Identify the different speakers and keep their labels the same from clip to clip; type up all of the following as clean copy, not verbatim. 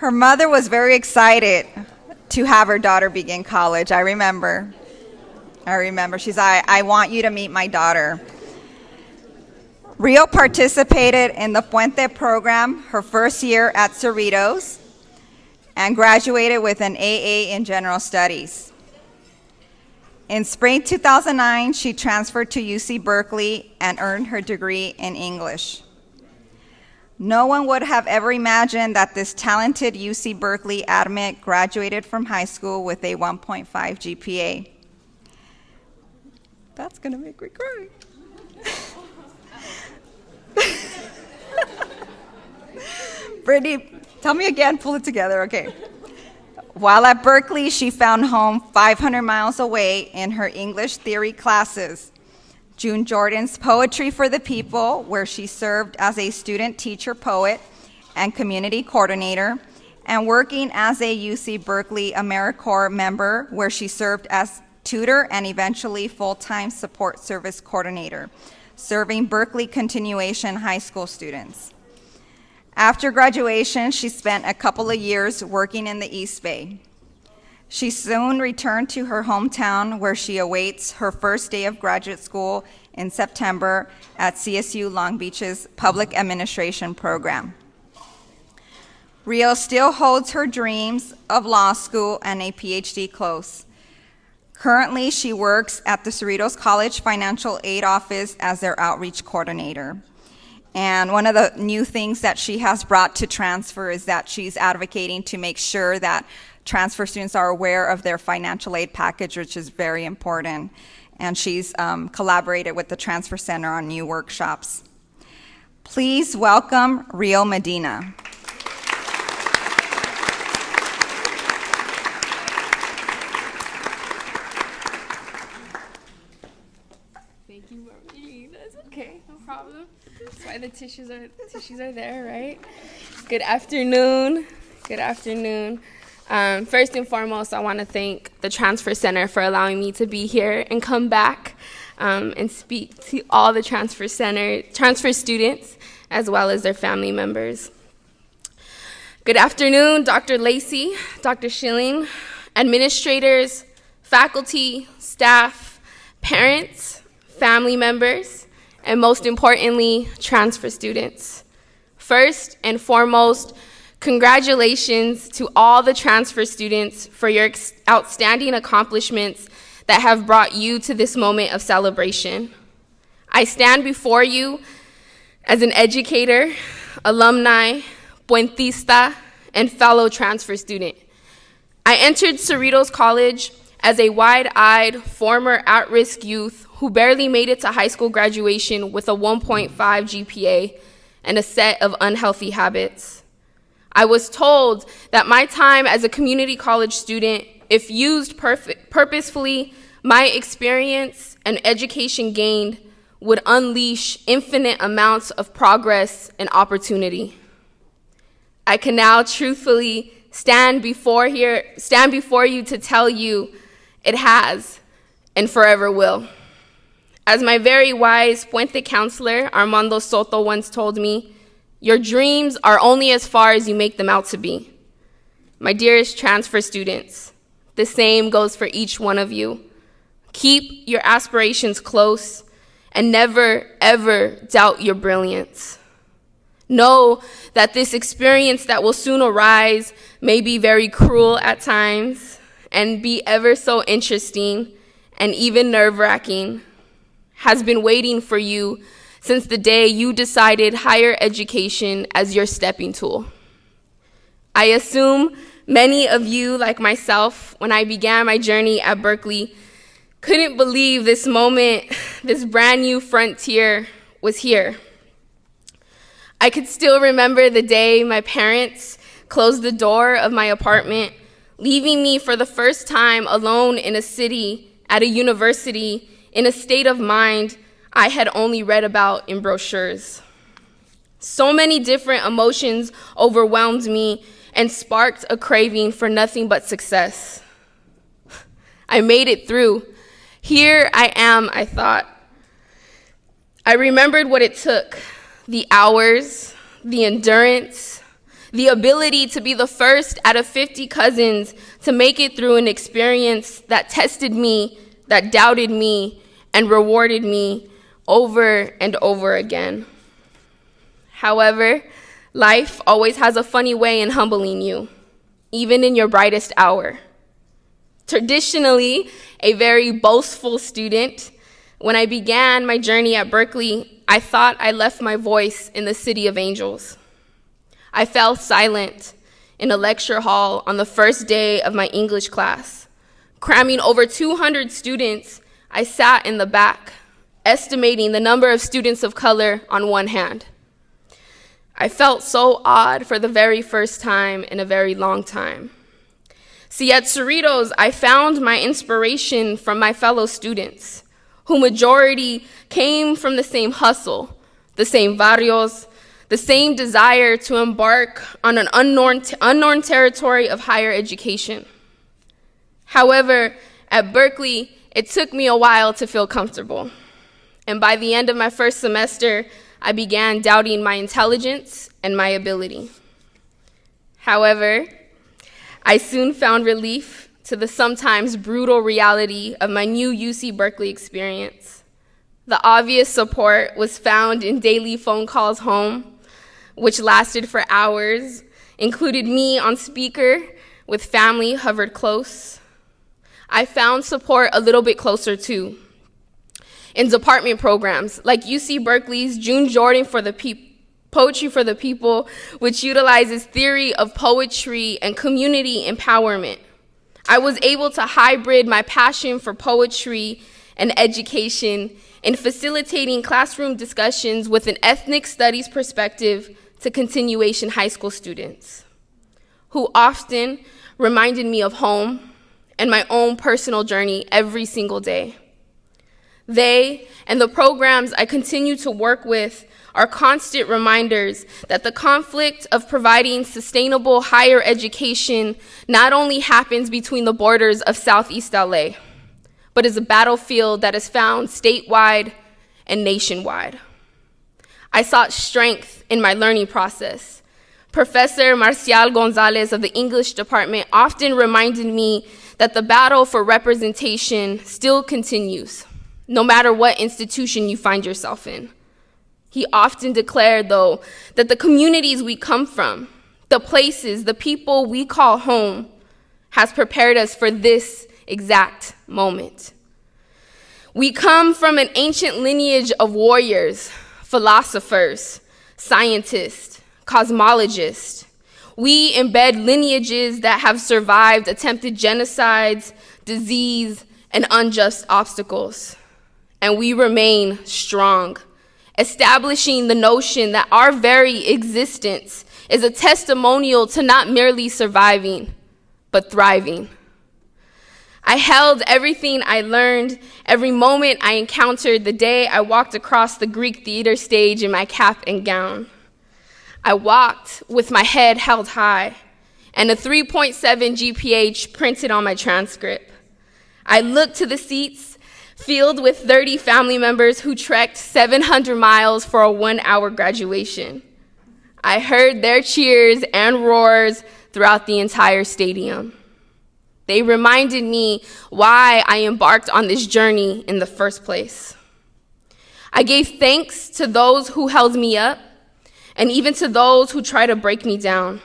Speaker 1: Her mother was very excited to have her daughter begin college. I remember. She's like, I want you to meet my daughter. Rio participated in the Puente program her first year at Cerritos and graduated with an AA in General Studies. In spring 2009, she transferred to UC Berkeley and earned her degree in English. No one would have ever imagined that this talented UC Berkeley admit graduated from high school with a 1.5 GPA. That's gonna make me cry. Brittany, tell me again, pull it together, okay. While at Berkeley, she found home 500 miles away in her English theory classes. June Jordan's Poetry for the People, where she served as a student teacher poet and community coordinator, and working as a UC Berkeley AmeriCorps member, where she served as tutor and eventually full-time support service coordinator, serving Berkeley continuation high school students. After graduation, she spent a couple of years working in the East Bay. She soon returned to her hometown, where she awaits her first day of graduate school in September at CSU Long Beach's Public Administration program. Rio still holds her dreams of law school and a PhD close. Currently, she works at the Cerritos College Financial Aid Office as their outreach coordinator. And one of the new things that she has brought to transfer is that she's advocating to make sure that transfer students are aware of their financial aid package, which is very important. And she's collaborated with the Transfer Center on new workshops. Please welcome Rio Medina.
Speaker 2: Thank you, Marie. That's okay, no problem. That's why the tissues are there, right? Good afternoon. Good afternoon. First and foremost, I want to thank the Transfer Center for allowing me to be here and come back and speak to all the transfer students as well as their family members. Good afternoon, Dr. Lacey, Dr. Schilling, administrators, faculty, staff, parents, family members, and most importantly, transfer students. First and foremost, congratulations to all the transfer students for your outstanding accomplishments that have brought you to this moment of celebration. I stand before you as an educator, alumni, puentista, and fellow transfer student. I entered Cerritos College as a wide-eyed former at-risk youth who barely made it to high school graduation with a 1.5 GPA and a set of unhealthy habits. I was told that my time as a community college student, if used purposefully, my experience and education gained would unleash infinite amounts of progress and opportunity. I can now truthfully stand before you to tell you it has and forever will. As my very wise Puente counselor, Armando Soto, once told me, your dreams are only as far as you make them out to be. My dearest transfer students, the same goes for each one of you. Keep your aspirations close and never, ever doubt your brilliance. Know that this experience that will soon arise may be very cruel at times and be ever so interesting and even nerve-wracking, has been waiting for you since the day you decided higher education as your stepping tool. I assume many of you, like myself, when I began my journey at Berkeley, couldn't believe this moment, this brand new frontier was here. I could still remember the day my parents closed the door of my apartment, leaving me for the first time alone in a city, at a university, in a state of mind I had only read about in brochures. So many different emotions overwhelmed me and sparked a craving for nothing but success. I made it through. Here I am, I thought. I remembered what it took, the hours, the endurance, the ability to be the first out of 50 cousins to make it through an experience that tested me, that doubted me, and rewarded me over and over again. However, life always has a funny way in humbling you, even in your brightest hour. Traditionally, a very boastful student, when I began my journey at Berkeley, I thought I left my voice in the city of angels. I fell silent in a lecture hall on the first day of my English class. Cramming over 200 students, I sat in the back, estimating the number of students of color on one hand. I felt so odd for the very first time in a very long time. See, at Cerritos, I found my inspiration from my fellow students, who majority came from the same hustle, the same barrios, the same desire to embark on an unknown territory of higher education. However, at Berkeley, it took me a while to feel comfortable. And by the end of my first semester, I began doubting my intelligence and my ability. However, I soon found relief to the sometimes brutal reality of my new UC Berkeley experience. The obvious support was found in daily phone calls home, which lasted for hours, included me on speaker with family hovered close. I found support a little bit closer too, in department programs like UC Berkeley's June Jordan for the Poetry for the People, which utilizes theory of poetry and community empowerment. I was able to hybrid my passion for poetry and education in facilitating classroom discussions with an ethnic studies perspective to continuation high school students, who often reminded me of home and my own personal journey every single day. They and the programs I continue to work with are constant reminders that the conflict of providing sustainable higher education not only happens between the borders of Southeast LA, but is a battlefield that is found statewide and nationwide. I sought strength in my learning process. Professor Marcial Gonzalez of the English department often reminded me that the battle for representation still continues, no matter what institution you find yourself in. He often declared, though, that the communities we come from, the places, the people we call home, has prepared us for this exact moment. We come from an ancient lineage of warriors, philosophers, scientists, cosmologists. We embed lineages that have survived attempted genocides, disease, and unjust obstacles. And we remain strong, establishing the notion that our very existence is a testimonial to not merely surviving, but thriving. I held everything I learned, every moment I encountered the day I walked across the Greek theater stage in my cap and gown. I walked with my head held high and a 3.7 GPA printed on my transcript. I looked to the seats filled with 30 family members who trekked 700 miles for a 1-hour graduation. I heard their cheers and roars throughout the entire stadium. They reminded me why I embarked on this journey in the first place. I gave thanks to those who held me up and even to those who try to break me down.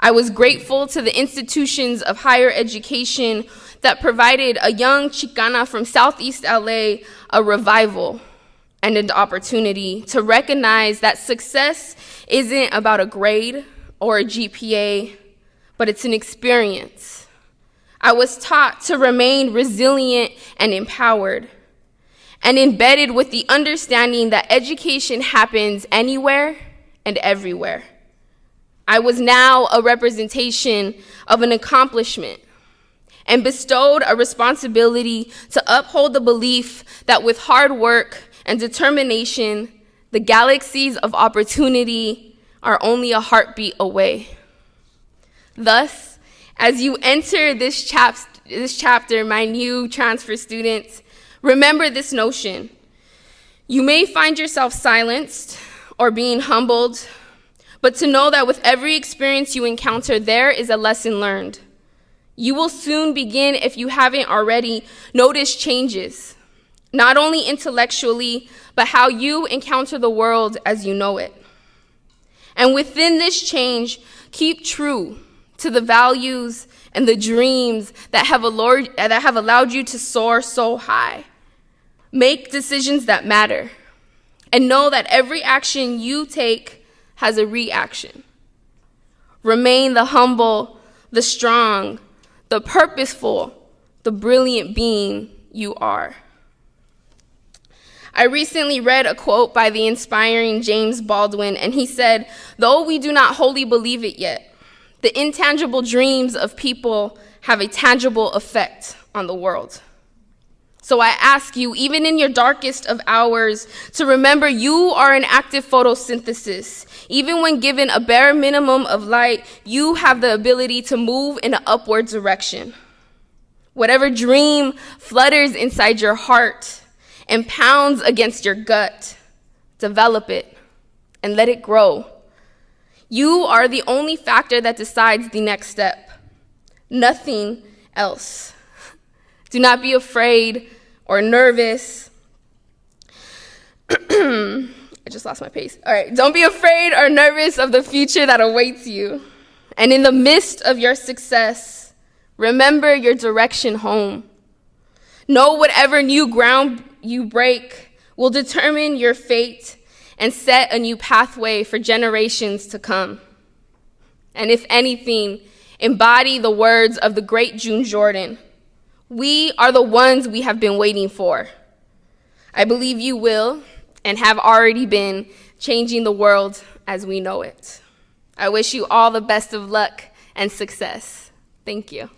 Speaker 2: I was grateful to the institutions of higher education that provided a young Chicana from Southeast LA a revival and an opportunity to recognize that success isn't about a grade or a GPA, but it's an experience. I was taught to remain resilient and empowered, and embedded with the understanding that education happens anywhere and everywhere. I was now a representation of an accomplishment and bestowed a responsibility to uphold the belief that with hard work and determination, the galaxies of opportunity are only a heartbeat away. Thus, as you enter this chapter, my new transfer students, remember this notion. You may find yourself silenced or being humbled, but to know that with every experience you encounter, there is a lesson learned. You will soon begin, if you haven't already, notice changes, not only intellectually, but how you encounter the world as you know it. And within this change, keep true to the values and the dreams that have allowed you to soar so high. Make decisions that matter, and know that every action you take has a reaction. Remain the humble, the strong, the purposeful, the brilliant being you are. I recently read a quote by the inspiring James Baldwin, and he said, "Though we do not wholly believe it yet, the intangible dreams of people have a tangible effect on the world." So I ask you, even in your darkest of hours, to remember you are in active photosynthesis. Even when given a bare minimum of light, you have the ability to move in an upward direction. Whatever dream flutters inside your heart and pounds against your gut, develop it and let it grow. You are the only factor that decides the next step. Nothing else. Do not be afraid or nervous. I just lost my pace. All right, don't be afraid or nervous of the future that awaits you. And in the midst of your success, remember your direction home. Know whatever new ground you break will determine your fate and set a new pathway for generations to come. And if anything, embody the words of the great June Jordan. We are the ones we have been waiting for. I believe you will and have already been changing the world as we know it. I wish you all the best of luck and success. Thank you.